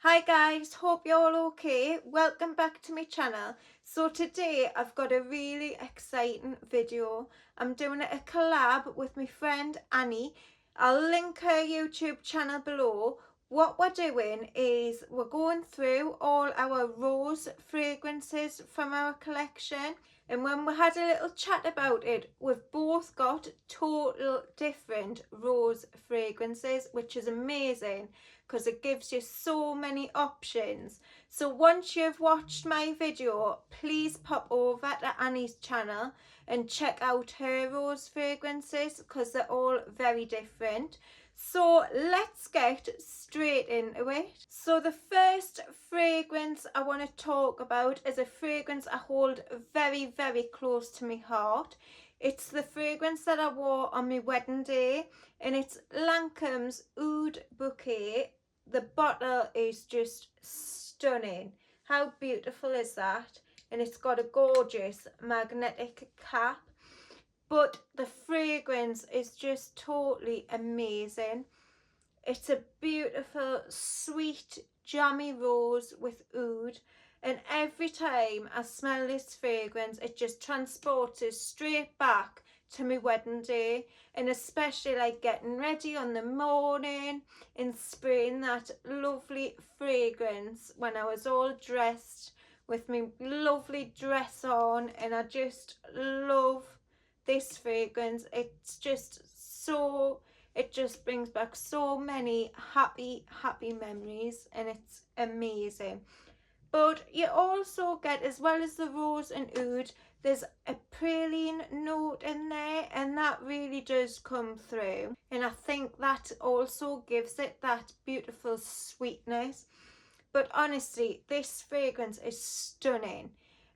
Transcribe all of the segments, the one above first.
Hi guys, hope you're all okay. Welcome back to my channel. So today I've got a really exciting video. I'm doing a collab with my friend Annie. I'll link her YouTube channel below. What we're doing is we're going through all our rose fragrances from our collection, and when we had a little chat about it, we've both got total different rose fragrances, which is amazing because it gives you so many options. So once you've watched my video, please pop over to Annie's channel and check out her rose fragrances because they're all very different. So let's get straight into it. So the first fragrance I want to talk about is a fragrance I hold very, very close to my heart. It's the fragrance that I wore on my wedding day, and it's Lancome's Oud Bouquet. The bottle is just stunning. How beautiful is that? And it's got a gorgeous magnetic cap. But the fragrance is just totally amazing. It's a beautiful, sweet, jammy rose with oud. And every time I smell this fragrance, it just transports us straight back to my wedding day. And especially like getting ready on the morning and spraying that lovely fragrance when I was all dressed with my lovely dress on. And I just love this fragrance. It's just so, it just brings back so many happy memories, and it's amazing. But you also get, as well as the rose and oud, there's a praline note in there, and that really does come through, and I think that also gives it that beautiful sweetness. But honestly, this fragrance is stunning,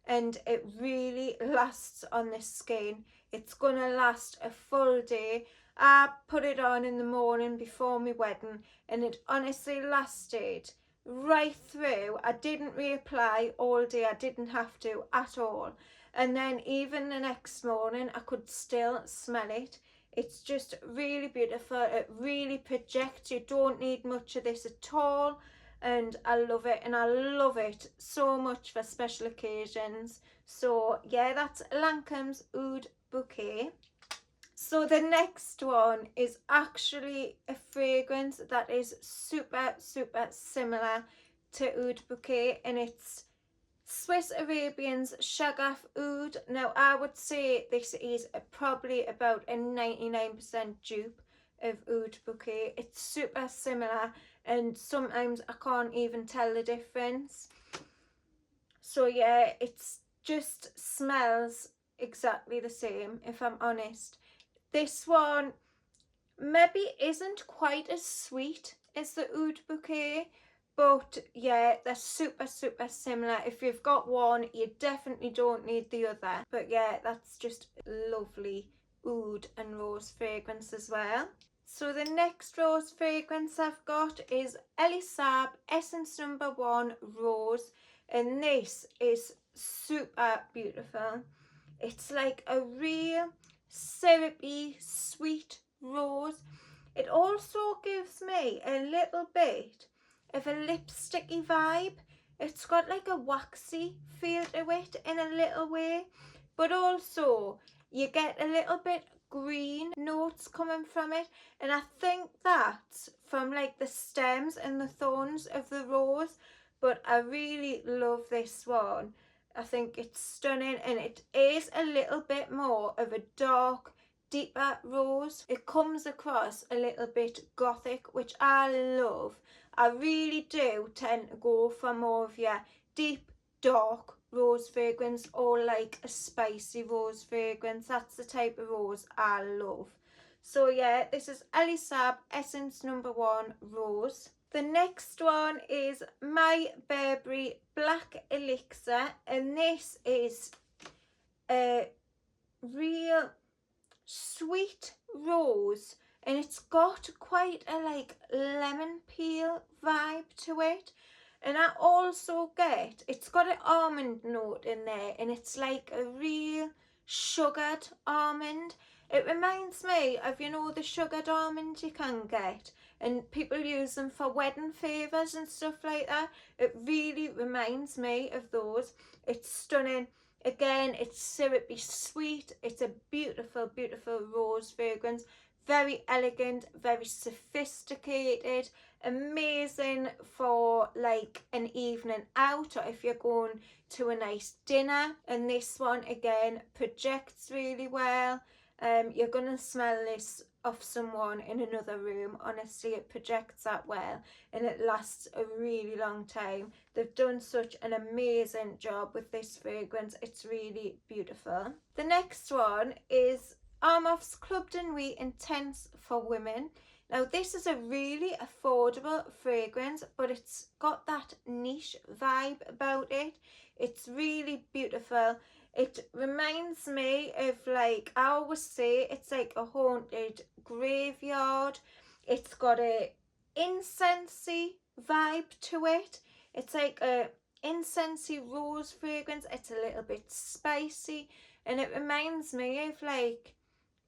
and it really lasts on the skin. It's gonna last a full day. I put it on in the morning before my wedding, and it honestly lasted right through. I didn't reapply all day. I didn't have to at all. And then even the next morning, I could still smell it. It's just really beautiful. It really projects. You don't need much of this at all. And I love it, and I love it so much for special occasions. So yeah, that's Lancome's Oud Bouquet. So the next one is actually a fragrance that is super similar to Oud Bouquet, and it's Swiss Arabian's Shaghaf Oud. Now I would say this is probably about a 99% dupe of Oud Bouquet. It's super similar, and sometimes I can't even tell the difference. So yeah, it's just smells exactly the same, if I'm honest. This one maybe isn't quite as sweet as the Oud Bouquet, but yeah, they're super similar. If you've got one, you definitely don't need the other. But yeah, that's just lovely oud and rose fragrance as well. So the next rose fragrance I've got is Elise Sab Essence No. 1 Rose, and this is super beautiful. It's like a real syrupy sweet rose. It also gives me a little bit of a lipsticky vibe. It's got like a waxy feel to it in a little way, but also you get a little bit green notes coming from it, and I think that's from like the stems and the thorns of the rose. But I really love this one. I think it's stunning, and it is a little bit more of a dark, deeper rose. It comes across a little bit gothic, which I love. I really do tend to go for more of your deep, dark rose fragrance, or like a spicy rose fragrance. That's the type of rose I love. So yeah, this is Elise Sab Essence No. 1 Rose. The next one is my Burberry Black Elixir, and this is a real sweet rose, and it's got quite a like lemon peel vibe to it. And I also get, it's got an almond note in there, and it's like a real sugared almond. It reminds me of, you know, the sugared almond you can get. and people use them for wedding favours and stuff like that. It really reminds me of those. It's stunning. Again, it's syrupy sweet. It's a beautiful, beautiful rose fragrance. Very elegant, very sophisticated, amazing for like an evening out, or if you're going to a nice dinner. And this one again projects really well. You're gonna smell this off someone in another room. Honestly, it projects that well, and it lasts a really long time. They've done such an amazing job with this fragrance. It's really beautiful. The next one is Armaf's Club de Nuit Intense for Women. Now this is a really affordable fragrance, but it's got that niche vibe about it. It's really beautiful. It reminds me of, like, I always say, it's like a haunted graveyard. It's got a incensey vibe to it. It's like a incensey rose fragrance. It's a little bit spicy, and it reminds me of like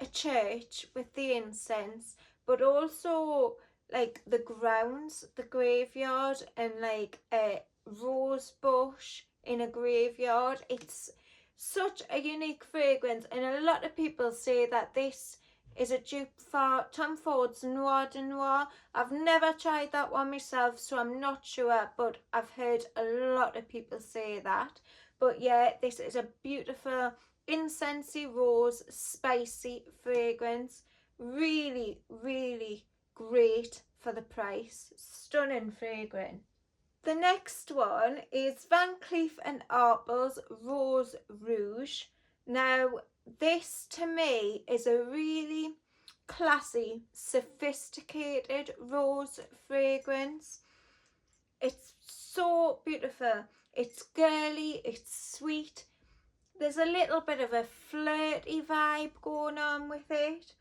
a church with the incense, but also like the grounds, the graveyard, and like a rose bush in a graveyard. It's such a unique fragrance, and a lot of people say that this is a dupe for Tom Ford's Noir de Noir. I've never tried that one myself, so I'm not sure, but I've heard a lot of people say that. But yeah, this is a beautiful incensey rose spicy fragrance. Really, really great for the price. Stunning fragrance. The next one is Van Cleef and Arpels Rose Rouge. Now this to me is a really classy, sophisticated rose fragrance. It's so beautiful. It's girly, it's sweet. There's a little bit of a flirty vibe going on with it.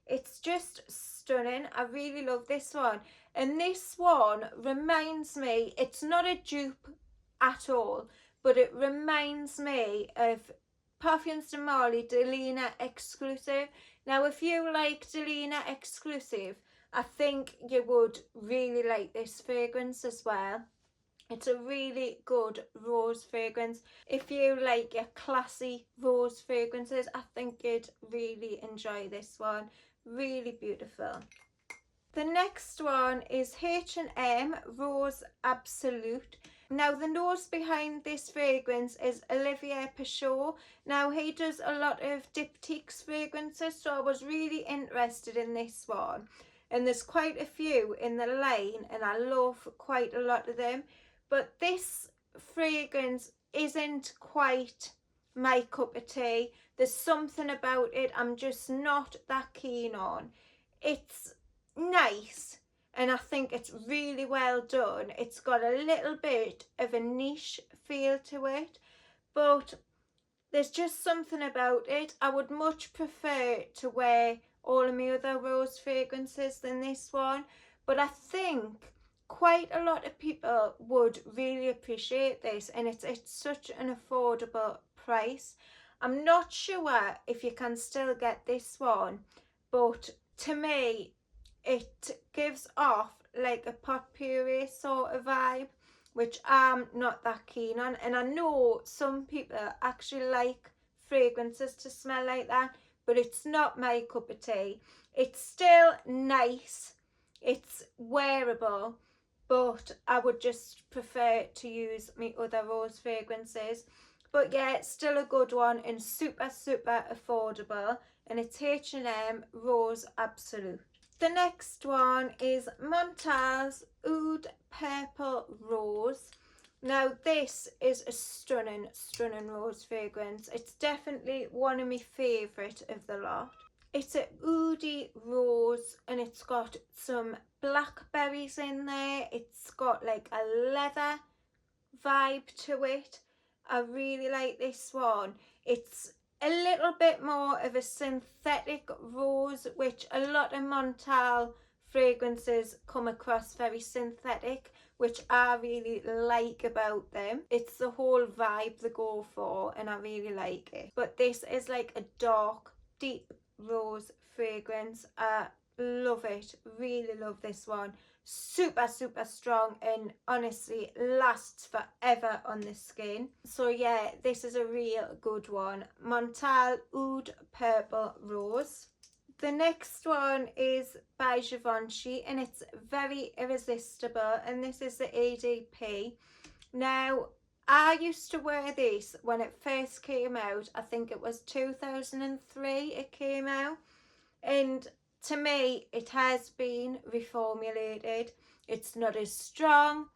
It's just stunning. I really love this one. And this one reminds me, it's not a dupe at all, but it reminds me of Parfums de Marly Delina Exclusive. Now, if you like Delina Exclusive, I think you would really like this fragrance as well. It's a really good rose fragrance. If you like your classy rose fragrances, I think you'd really enjoy this one. Really beautiful. The next one is H&M Rose Absolute. Now the nose behind this fragrance is Olivier Pichot. Now he does a lot of diptychs fragrances, so I was really interested in this one. And there's quite a few in the line, and I love quite a lot of them. But this fragrance isn't quite my cup of tea. There's something about it I'm just not that keen on. It's nice, and I think it's really well done. It's got a little bit of a niche feel to it, but there's just something about it. I would much prefer to wear all of my other rose fragrances than this one, but I think quite a lot of people would really appreciate this, and it's such an affordable price. I'm not sure if you can still get this one, but to me it gives off like a potpourri sort of vibe, which I'm not that keen on. And I know some people actually like fragrances to smell like that, but it's not my cup of tea. It's still nice, it's wearable, but I would just prefer to use my other rose fragrances. But yeah, it's still a good one and super, super affordable, and it's H&M Rose Absolute. The next one is Montale's Oud Purple Rose. Now this is a stunning, stunning rose fragrance. It's definitely one of my favourite of the lot. It's a oudy rose, and it's got some blackberries in there. It's got like a leather vibe to it. I really like this one. It's a little bit more of a synthetic rose, which a lot of Montale fragrances come across very synthetic, which I really like about them. It's the whole vibe they go for, and I really like it. But this is like a dark, deep rose fragrance. I love it, really love this one. Super strong and honestly lasts forever on the skin. So yeah, this is a real good one. Montale Oud Purple Rose. The next one is by Givenchy and it's very Irresistible, and this is the EDP. Now, I used to wear this when it first came out. I think it was 2003 it came out. And to me, it has been reformulated. It's not as strong,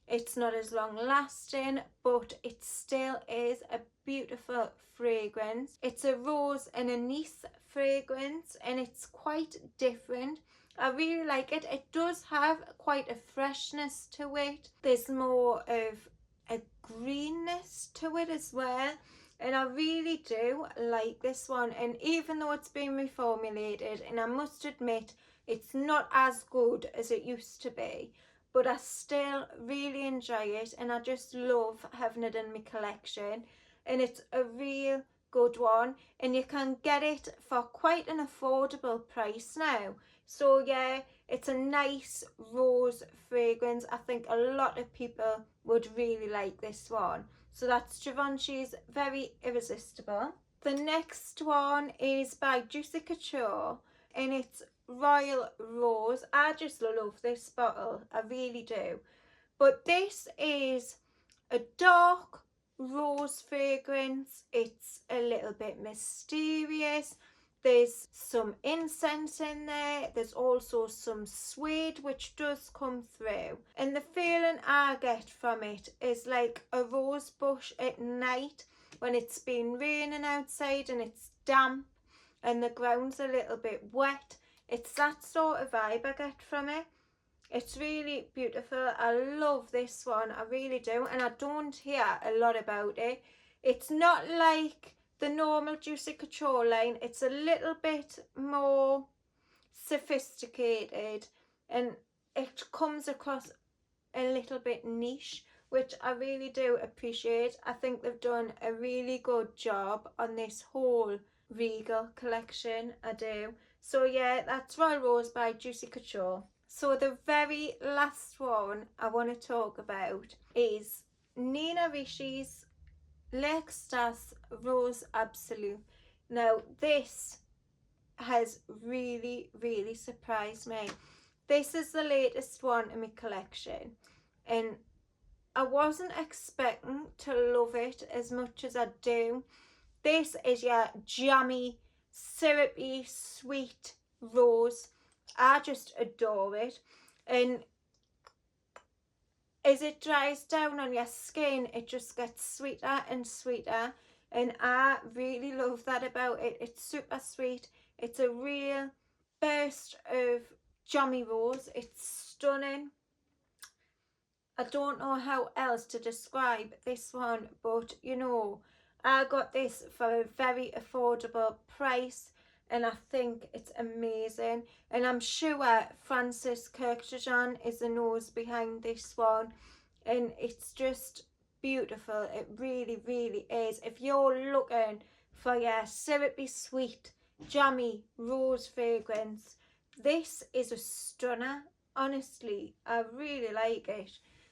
it's not as long lasting, but it still is a beautiful fragrance. It's a rose and anise fragrance and it's quite different. I really like it. It does have quite a freshness to it. There's more of a greenness to it as well. And I really do like this one. And even though it's been reformulated, and I must admit, it's not as good as it used to be, but I still really enjoy it. And I just love having it in my collection. And it's a real good one. And you can get it for quite an affordable price now. So yeah, it's a nice rose fragrance. I think a lot of people would really like this one. So that's Givenchy's Very Irresistible. The next one is by Juicy Couture and it's Royal Rose. I just love this bottle, I really do. But this is a dark rose fragrance. It's a little bit mysterious. There's some incense in there. There's also some suede which does come through. And the feeling I get from it is like a rose bush at night when it's been raining outside and it's damp and the ground's a little bit wet. It's that sort of vibe I get from it. It's really beautiful. I love this one. I really do. And I don't hear a lot about it. It's not like the normal Juicy Couture line. It's a little bit more sophisticated and it comes across a little bit niche, which I really do appreciate. I think they've done a really good job on this whole Regal collection. I do. So yeah, that's Royal Rose by Juicy Couture. So the very last one I want to talk about is Nina Ricci's Lextas Rose Absolute. Now this has really surprised me. This is the latest one in my collection and I wasn't expecting to love it as much as I do. This is your jammy, syrupy, sweet rose. I just adore it. And as it dries down on your skin, it just gets sweeter and sweeter. And I really love that about it. It's super sweet. It's a real burst of jammy rose. It's stunning. I don't know how else to describe this one, but you know, I got this for a very affordable price and I think it's amazing. And I'm sure Francis Kurkdjian is the nose behind this one and it's just beautiful. It really is. If you're looking for your syrupy sweet jammy rose fragrance, this is a stunner. Honestly, I really like it.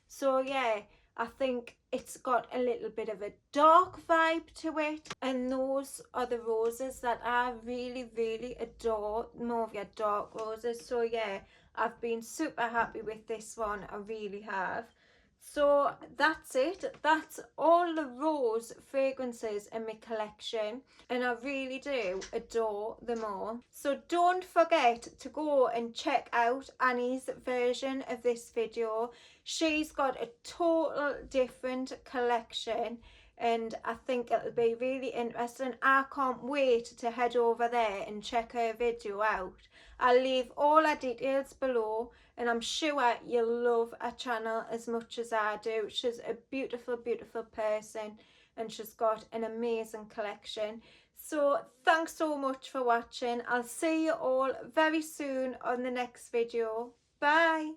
So yeah, I think it's got a little bit of a dark vibe to it, and those are the roses that I really adore, more of your dark roses. So yeah, I've been super happy with this one, I really have. So that's it. That's all the rose fragrances in my collection and I really do adore them all. So don't forget to go and check out Annie's version of this video. She's got a total different collection and I think it'll be really interesting. I can't wait to head over there and check her video out. I'll leave all her details below and I'm sure you'll love her channel as much as I do. She's a beautiful person and she's got an amazing collection. So thanks so much for watching. I'll see you all very soon on the next video. Bye.